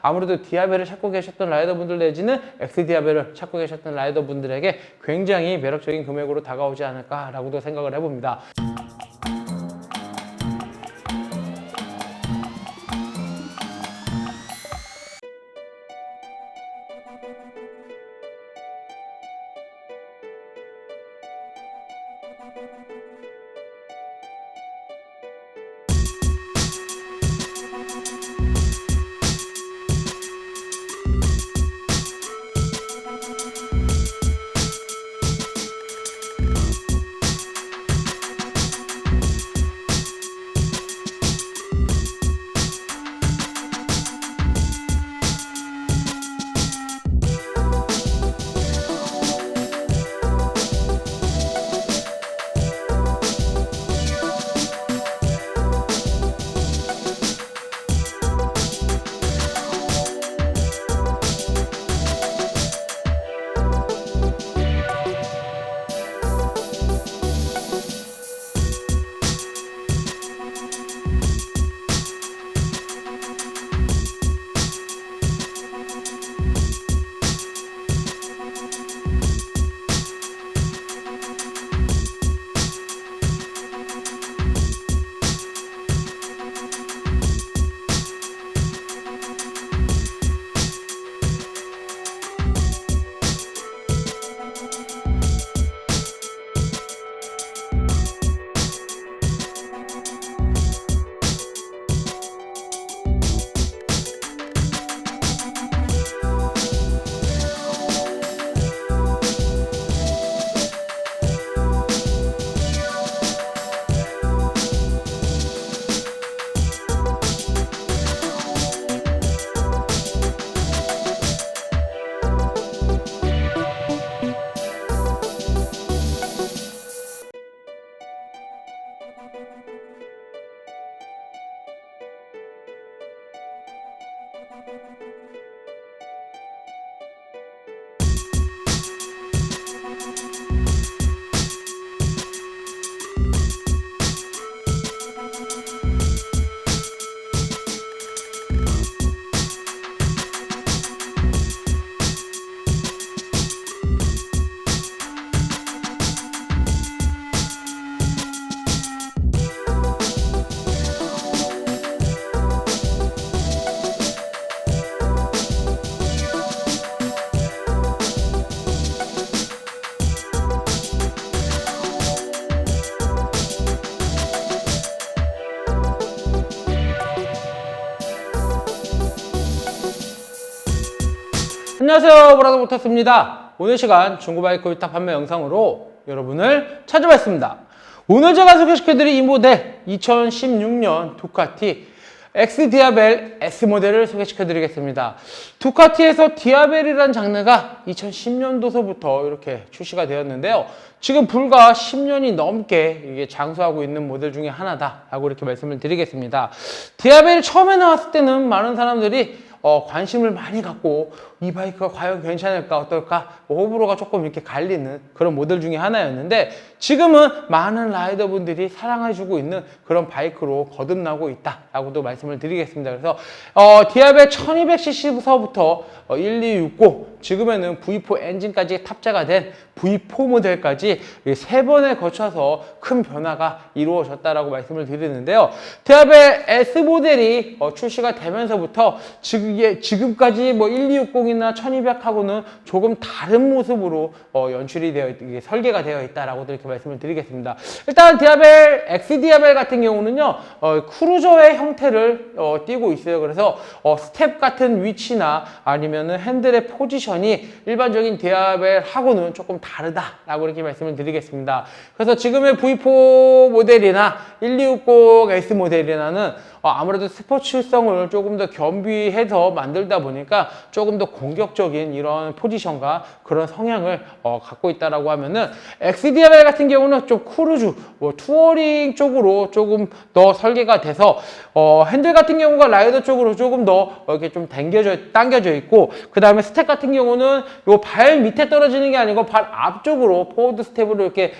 아무래도 디아벨을 찾고 계셨던 라이더분들 내지는 엑스디아벨을 찾고 계셨던 라이더분들에게 굉장히 매력적인 금액으로 다가오지 않을까라고도 생각을 해봅니다. 안녕하세요, 브라더모터스입니다. 오늘 시간 중고바이크 위탁 판매 영상으로 여러분을 찾아봤습니다. 오늘 제가 소개시켜드릴 이 모델 2016년 두카티 엑스디아벨 S모델을 소개시켜드리겠습니다. 두카티에서 디아벨이라는 장르가 2010년도서부터 이렇게 출시가 되었는데요. 지금 불과 10년이 넘게 이게 장수하고 있는 모델 중에 하나다라고 이렇게 말씀을 드리겠습니다. 디아벨이 처음에 나왔을 때는 많은 사람들이 관심을 많이 갖고 이 바이크가 과연 괜찮을까 어떨까 호불호가 조금 이렇게 갈리는 그런 모델 중에 하나였는데 지금은 많은 라이더분들이 사랑해주고 있는 그런 바이크로 거듭나고 있다라고도 말씀을 드리겠습니다. 그래서 디아벨 1200cc부터 1260 지금에는 V4 엔진까지 탑재가 된 V4 모델까지 세 번에 거쳐서 큰 변화가 이루어졌다라고 말씀을 드리는데요. 디아벨 S 모델이 출시가 되면서부터 지금까지 뭐 1260이나 1200하고는 조금 다른 모습으로 연출이 되어 설계가 되어 있다라고 이렇게 말씀을 드리겠습니다. 일단 디아벨 엑스디아벨 같은 경우는요 크루저의 형태를 띄고 있어요. 그래서 스텝 같은 위치나 아니면은 핸들의 포지션이 일반적인 디아벨하고는 조금 다르다라고 이렇게 말씀을 드리겠습니다. 그래서 지금의 V4 모델이나 1260 S 모델이나는 아무래도 스포츠성을 조금 더 겸비해서 만들다 보니까 조금 더 공격적인 이런 포지션과 그런 성향을 갖고 있다라고 하면은 엑스디아벨 같은 경우는 좀 크루즈, 투어링 쪽으로 조금 더 설계가 돼서 핸들 같은 경우가 라이더 쪽으로 조금 더 이렇게 좀 당겨져 있고 그 다음에 스텝 같은 경우는 요 발 밑에 떨어지는 게 아니고 발 앞쪽으로 포워드 스텝으로 이렇게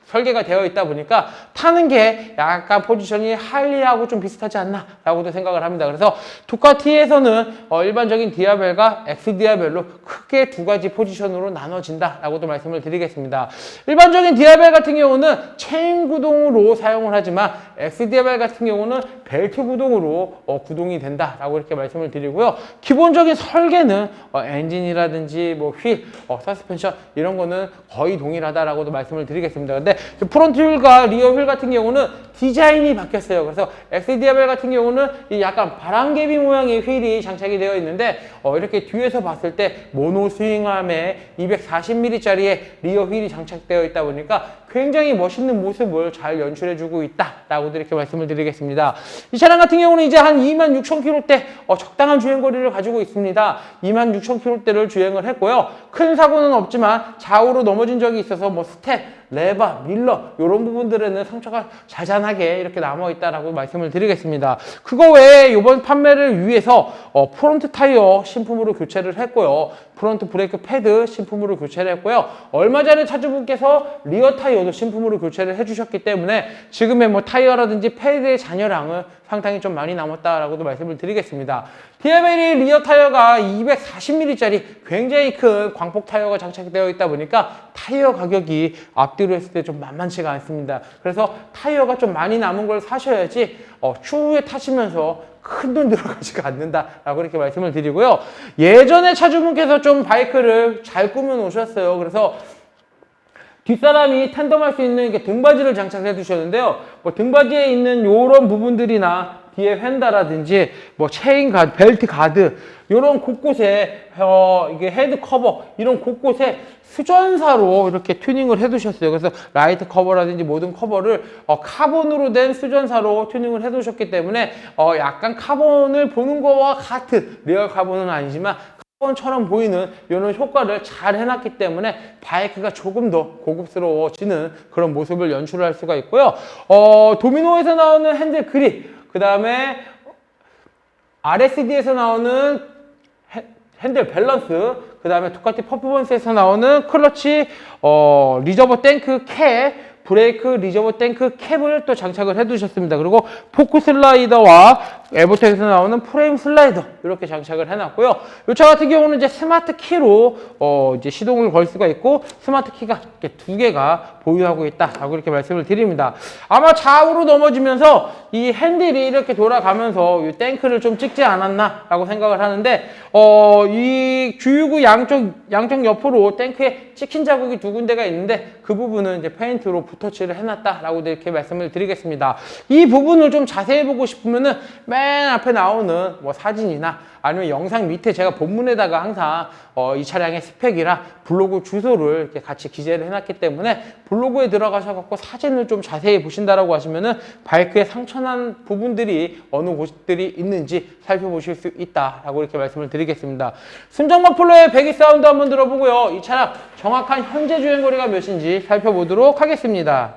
설계가 되어 있다 보니까 타는 게 약간 포지션이 할리하고 좀 비슷하지 않나 라고도 생각을 합니다. 그래서 두카티에서는 일반적인 디아벨과 엑스 디아벨로 크게 두 가지 포지션으로 나눠진다 라고도 말씀을 드리겠습니다. 일반적인 디아벨 같은 경우는 체인 구동으로 사용을 하지만 엑스 디아벨 같은 경우는 벨트 구동으로 구동이 된다 라고 이렇게 말씀을 드리고요. 기본적인 설계는 엔진이라든지 뭐 휠, 서스펜션 이런 거는 거의 동일하다라고도 말씀을 드리겠습니다. 근데 프론트 휠과 리어 휠 같은 경우는 디자인이 바뀌었어요. 그래서 엑스디아벨 같은 경우는 이 약간 바람개비 모양의 휠이 장착이 되어 있는데 이렇게 뒤에서 봤을 때 모노 스윙암에 240mm짜리의 리어 휠이 장착되어 있다 보니까 굉장히 멋있는 모습을 잘 연출해주고 있다라고도 이렇게 말씀을 드리겠습니다. 이 차량 같은 경우는 이제 한 26,000km대 적당한 주행거리를 가지고 있습니다. 26,000km대를 주행을 했고요. 큰 사고는 없지만 좌우로 넘어진 적이 있어서 뭐 스텝, 레바, 밀러 이런 부분들에는 상처가 자잘하게 이렇게 남아있다라고 말씀을 드리겠습니다. 그거 외에 이번 판매를 위해서 프론트 타이어 신품으로 교체를 했고요. 프론트 브레이크 패드 신품으로 교체를 했고요. 얼마 전에 차주분께서 리어 타이어도 신품으로 교체를 해주셨기 때문에 지금의 뭐 타이어라든지 패드의 잔여량은 상당히 좀 많이 남았다라고도 말씀을 드리겠습니다. 디아벨이 리어 타이어가 240mm짜리 굉장히 큰 광폭 타이어가 장착되어 있다 보니까 타이어 가격이 앞뒤로 했을 때 좀 만만치가 않습니다. 그래서 타이어가 좀 많이 남은 걸 사셔야지 추후에 타시면서 큰 돈 들어가지가 않는다라고 이렇게 말씀을 드리고요. 예전에 차주분께서 좀 바이크를 잘 꾸며 놓으셨어요. 그래서 뒷사람이 텐덤할 수 있는 이렇게 등받이를 장착해 두셨는데요. 뭐 등받이에 있는 이런 부분들이나 뒤에 휀다라든지 뭐 체인 가드, 벨트 가드 이런 곳곳에 이게 헤드 커버 이런 곳곳에 수전사로 이렇게 튜닝을 해 두셨어요. 그래서 라이트 커버라든지 모든 커버를 카본으로 된 수전사로 튜닝을 해 두셨기 때문에 약간 카본을 보는 거와 같은 리얼 카본은 아니지만 카본처럼 보이는 이런 효과를 잘 해놨기 때문에 바이크가 조금 더 고급스러워지는 그런 모습을 연출할 수가 있고요. 도미노에서 나오는 핸들 그립, 그 다음에 RSD에서 나오는 핸들 밸런스, 그 다음에 두카티 퍼포먼스에서 나오는 클러치 리저버 탱크 캡, 브레이크 리저버 탱크 캡을 또 장착을 해두셨습니다. 그리고 포크 슬라이더와 에버텍에서 나오는 프레임 슬라이더 이렇게 장착을 해놨고요. 이 차 같은 경우는 이제 스마트 키로 이제 시동을 걸 수가 있고 스마트 키가 이렇게 두 개가 보유하고 있다라고 이렇게 말씀을 드립니다. 아마 좌우로 넘어지면서 이 핸들이 이렇게 돌아가면서 이 탱크를 좀 찍지 않았나라고 생각을 하는데 이 주유구 양쪽 옆으로 탱크에 찍힌 자국이 두 군데가 있는데 그 부분은 이제 페인트로 붓터치를 해놨다라고 이렇게 말씀을 드리겠습니다. 이 부분을 좀 자세히 보고 싶으면은 맨 앞에 나오는 뭐 사진이나 아니면 영상 밑에 제가 본문에다가 항상 이 차량의 스펙이랑 블로그 주소를 이렇게 같이 기재를 해놨기 때문에 블로그에 들어가셔서 사진을 좀 자세히 보신다라고 하시면은 바이크의 상처난 부분들이 어느 곳들이 있는지 살펴보실 수 있다라고 이렇게 말씀을 드리겠습니다. 순정 머플러의 배기 사운드 한번 들어보고요. 이 차량 정확한 현재 주행거리가 몇인지 살펴보도록 하겠습니다.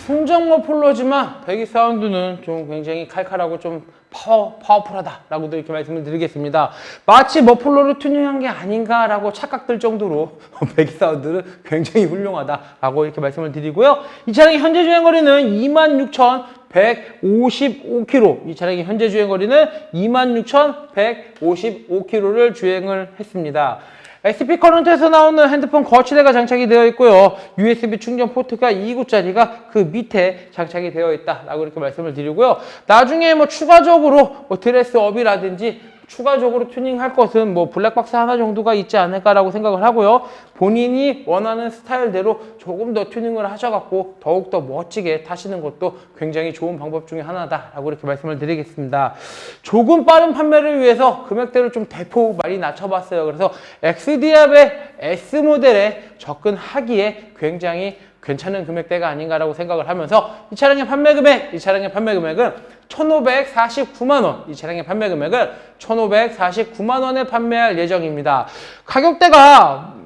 순정 머플러지만 배기 사운드는 좀 굉장히 칼칼하고 좀 파워풀하다라고도 이렇게 말씀을 드리겠습니다. 마치 머플러를 튜닝한 게 아닌가라고 착각될 정도로 배기 사운드는 굉장히 훌륭하다라고 이렇게 말씀을 드리고요. 이 차량의 현재 주행거리는 26,155km. 이 차량의 현재 주행거리는 26,155km를 주행을 했습니다. SP 커런트에서 나오는 핸드폰 거치대가 장착이 되어 있고요. USB 충전 포트가 2구짜리가 그 밑에 장착이 되어 있다라고 이렇게 말씀을 드리고요. 나중에 뭐 추가적으로 드레스업이라든지 추가적으로 튜닝할 것은 뭐 블랙박스 하나 정도가 있지 않을까라고 생각을 하고요. 본인이 원하는 스타일대로 조금 더 튜닝을 하셔갖고 더욱더 멋지게 타시는 것도 굉장히 좋은 방법 중에 하나다라고 이렇게 말씀을 드리겠습니다. 조금 빠른 판매를 위해서 금액대를 좀 대폭 많이 낮춰봤어요. 그래서 XDIA의 S모델에 접근하기에 굉장히 괜찮은 금액대가 아닌가라고 생각을 하면서 이 차량의 판매 금액은 1,549만 원, 이 차량의 판매 금액은 1,549만 원에 판매할 예정입니다. 가격대가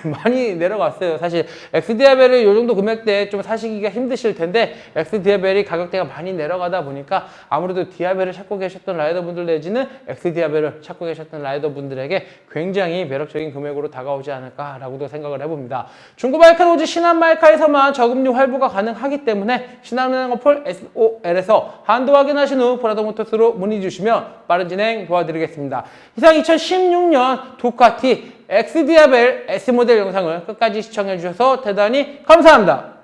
많이 내려갔어요. 사실 XDIA벨을 이 정도 금액대에 좀 사시기가 힘드실 텐데 XDIA벨이 가격대가 많이 내려가다 보니까 아무래도 디아벨을 찾고 계셨던 라이더분들 내지는 XDIA벨을 찾고 계셨던 라이더분들에게 굉장히 매력적인 금액으로 다가오지 않을까라고도 생각을 해봅니다. 중고마이카 오지 신한마이카에서만 저금리 할부가 가능하기 때문에 신한은행 어플 SOL에서 한도 확인하신 후 프라다모터스로 문의 주시면 빠른 진행 도와드리겠습니다. 이상 2016년 두카티 XDIA벨 S모델 영상을 끝까지 시청해 주셔서 대단히 감사합니다.